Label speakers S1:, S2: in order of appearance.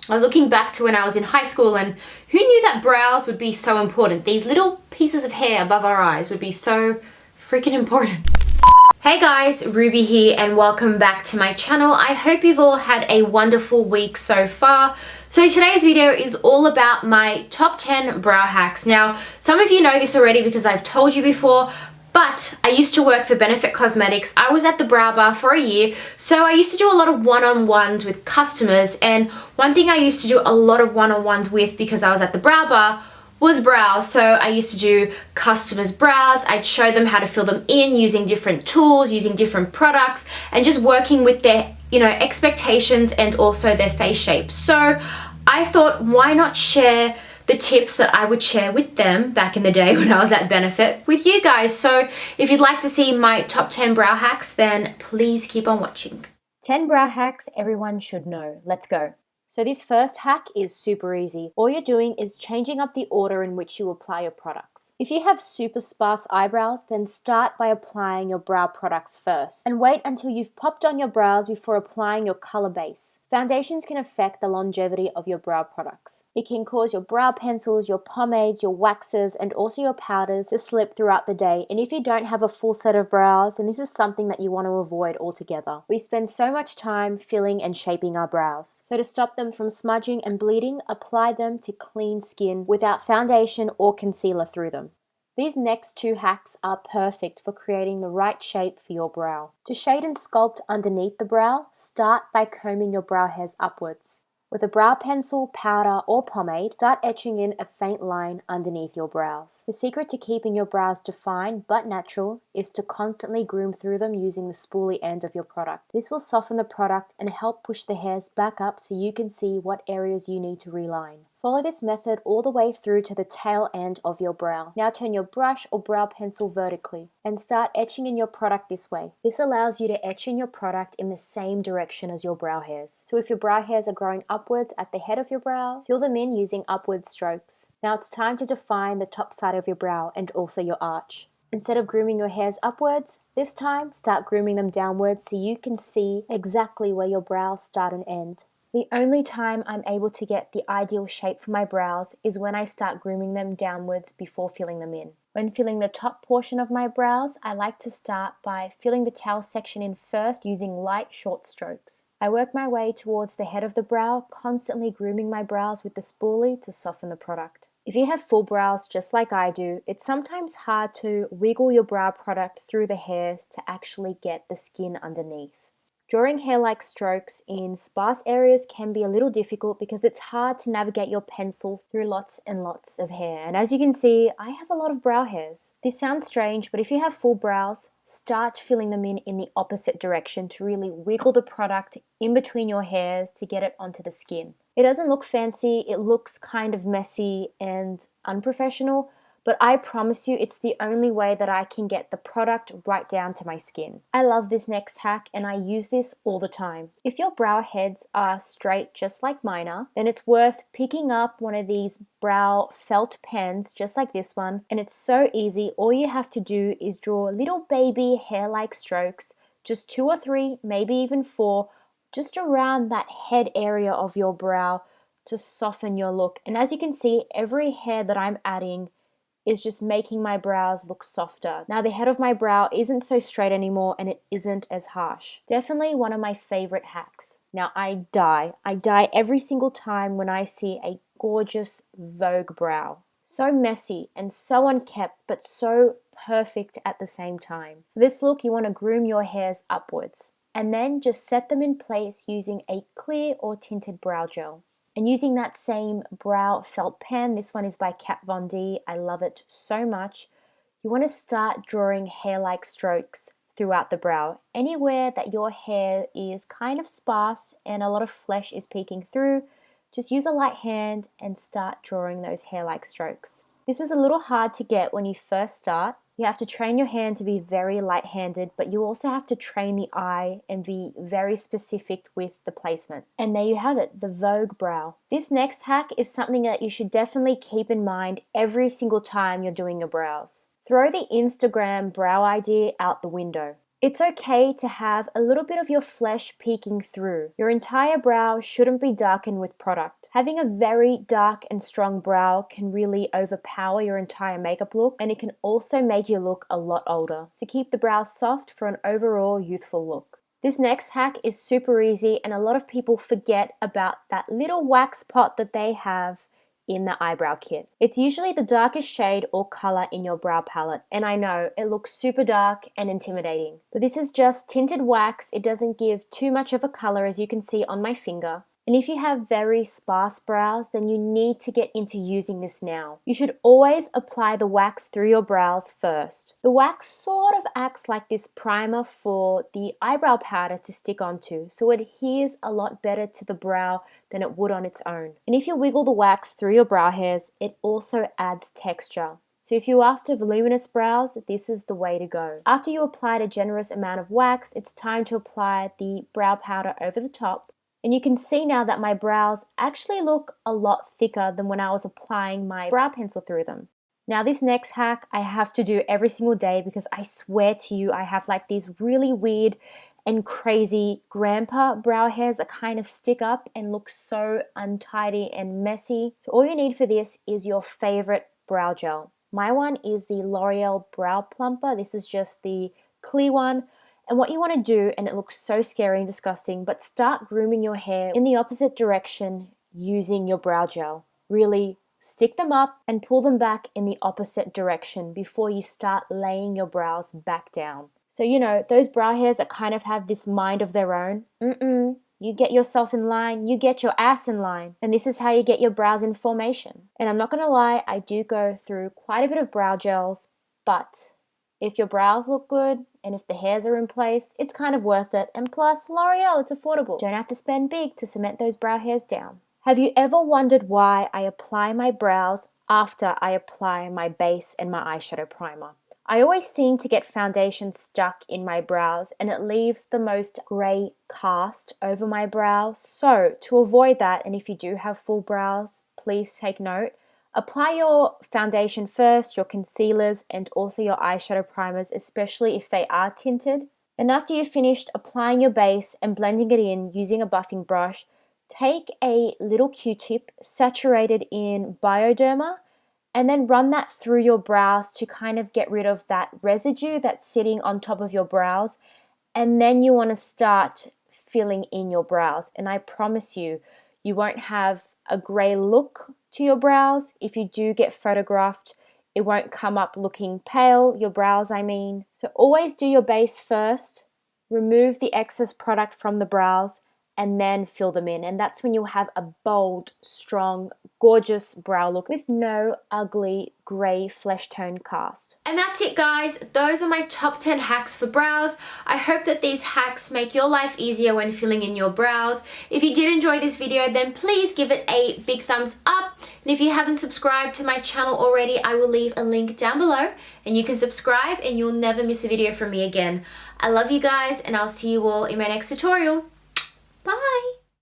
S1: I was looking back to when I was in high school, and who knew that brows would be so important? These little pieces of hair above our eyes would be so freaking important. Hey guys, Ruby here and welcome back to my channel. I hope you've all had a wonderful week so far. So today's video is all about my top 10 brow hacks. Now, some of you know this already because I've told you before, but I used to work for Benefit Cosmetics. I was at the brow bar for a year, so I used to do a lot of one-on-ones with customers, and one thing I used to do a lot of one-on-ones with because I was at the brow bar was brows. So I used to do customers' brows. I'd show them how to fill them in using different tools, using different products, and just working with their, expectations and also their face shape. So I thought, why not share the tips that I would share with them back in the day when I was at Benefit with you guys. So if you'd like to see my top 10 brow hacks, then please keep on watching. 10 brow hacks everyone should know. Let's go. So this first hack is super easy. All you're doing is changing up the order in which you apply your products. If you have super sparse eyebrows, then start by applying your brow products first and wait until you've popped on your brows before applying your color base. Foundations can affect the longevity of your brow products. It can cause your brow pencils, your pomades, your waxes, and also your powders to slip throughout the day. And if you don't have a full set of brows, then this is something that you want to avoid altogether. We spend so much time filling and shaping our brows. So to stop them from smudging and bleeding, apply them to clean skin without foundation or concealer through them. These next two hacks are perfect for creating the right shape for your brow. To shade and sculpt underneath the brow, start by combing your brow hairs upwards. With a brow pencil, powder, or pomade, start etching in a faint line underneath your brows. The secret to keeping your brows defined but natural is to constantly groom through them using the spoolie end of your product. This will soften the product and help push the hairs back up so you can see what areas you need to reline. Follow this method all the way through to the tail end of your brow. Now turn your brush or brow pencil vertically and start etching in your product this way. This allows you to etch in your product in the same direction as your brow hairs. So if your brow hairs are growing upwards at the head of your brow, fill them in using upward strokes. Now it's time to define the top side of your brow and also your arch. Instead of grooming your hairs upwards, this time start grooming them downwards so you can see exactly where your brows start and end. The only time I'm able to get the ideal shape for my brows is when I start grooming them downwards before filling them in. When filling the top portion of my brows, I like to start by filling the tail section in first using light short strokes. I work my way towards the head of the brow, constantly grooming my brows with the spoolie to soften the product. If you have full brows just like I do, it's sometimes hard to wiggle your brow product through the hairs to actually get the skin underneath. Drawing hair-like strokes in sparse areas can be a little difficult because it's hard to navigate your pencil through lots and lots of hair. And as you can see, I have a lot of brow hairs. This sounds strange, but if you have full brows, start filling them in the opposite direction to really wiggle the product in between your hairs to get it onto the skin. It doesn't look fancy, it looks kind of messy and unprofessional, but I promise you it's the only way that I can get the product right down to my skin. I love this next hack and I use this all the time. If your brow heads are straight just like mine are, then it's worth picking up one of these brow felt pens just like this one, and it's so easy. All you have to do is draw little baby hair-like strokes, just 2 or 3, maybe even 4, just around that head area of your brow to soften your look. And as you can see, every hair that I'm adding is just making my brows look softer. Now the head of my brow isn't so straight anymore and it isn't as harsh. Definitely one of my favorite hacks. Now I die every single time when I see a gorgeous Vogue brow. So messy and so unkempt, but so perfect at the same time. For this look, you want to groom your hairs upwards and then just set them in place using a clear or tinted brow gel. And using that same brow felt pen, this one is by Kat Von D, I love it so much. You want to start drawing hair-like strokes throughout the brow. Anywhere that your hair is kind of sparse and a lot of flesh is peeking through, just use a light hand and start drawing those hair-like strokes. This is a little hard to get when you first start. You have to train your hand to be very light-handed, but you also have to train the eye and be very specific with the placement. And there you have it, the Vogue brow. This next hack is something that you should definitely keep in mind every single time you're doing your brows. Throw the Instagram brow idea out the window. It's okay to have a little bit of your flesh peeking through. Your entire brow shouldn't be darkened with product. Having a very dark and strong brow can really overpower your entire makeup look, and it can also make you look a lot older. So keep the brows soft for an overall youthful look. This next hack is super easy, and a lot of people forget about that little wax pot that they have in the eyebrow kit. It's usually the darkest shade or color in your brow palette, and I know it looks super dark and intimidating, but this is just tinted wax. It doesn't give too much of a color, as you can see on my finger. And if you have very sparse brows, then you need to get into using this now. You should always apply the wax through your brows first. The wax sort of acts like this primer for the eyebrow powder to stick onto, so it adheres a lot better to the brow than it would on its own. And if you wiggle the wax through your brow hairs, it also adds texture. So if you're after voluminous brows, this is the way to go. After you applied a generous amount of wax, it's time to apply the brow powder over the top. And you can see now that my brows actually look a lot thicker than when I was applying my brow pencil through them. Now this next hack I have to do every single day, because I swear to you I have like these really weird and crazy grandpa brow hairs that kind of stick up and look so untidy and messy. So all you need for this is your favorite brow gel. My one is the L'Oreal Brow Plumper. This is just the clear one. And what you want to do, and it looks so scary and disgusting, but start grooming your hair in the opposite direction using your brow gel. Really stick them up and pull them back in the opposite direction before you start laying your brows back down. So you know, those brow hairs that kind of have this mind of their own, you get yourself in line, you get your ass in line. And this is how you get your brows in formation. And I'm not going to lie, I do go through quite a bit of brow gels, but if your brows look good and if the hairs are in place, it's kind of worth it. And plus, L'Oreal, it's affordable. Don't have to spend big to cement those brow hairs down. Have you ever wondered why I apply my brows after I apply my base and my eyeshadow primer? I always seem to get foundation stuck in my brows, and it leaves the most grey cast over my brow. So to avoid that, and if you do have full brows, please take note. Apply your foundation first, your concealers, and also your eyeshadow primers, especially if they are tinted. And after you've finished applying your base and blending it in using a buffing brush, take a little Q-tip saturated in Bioderma and then run that through your brows to kind of get rid of that residue that's sitting on top of your brows. And then you want to start filling in your brows. And I promise you, you won't have a grey look to your brows. If you do get photographed, it won't come up looking pale, your brows I mean. So always do your base first, remove the excess product from the brows, and then fill them in. And that's when you'll have a bold, strong, gorgeous brow look with no ugly grey flesh tone cast. And that's it guys, those are my top 10 hacks for brows. I hope that these hacks make your life easier when filling in your brows. If you did enjoy this video, then please give it a big thumbs up. And if you haven't subscribed to my channel already, I will leave a link down below and you can subscribe and you'll never miss a video from me again. I love you guys and I'll see you all in my next tutorial. Bye!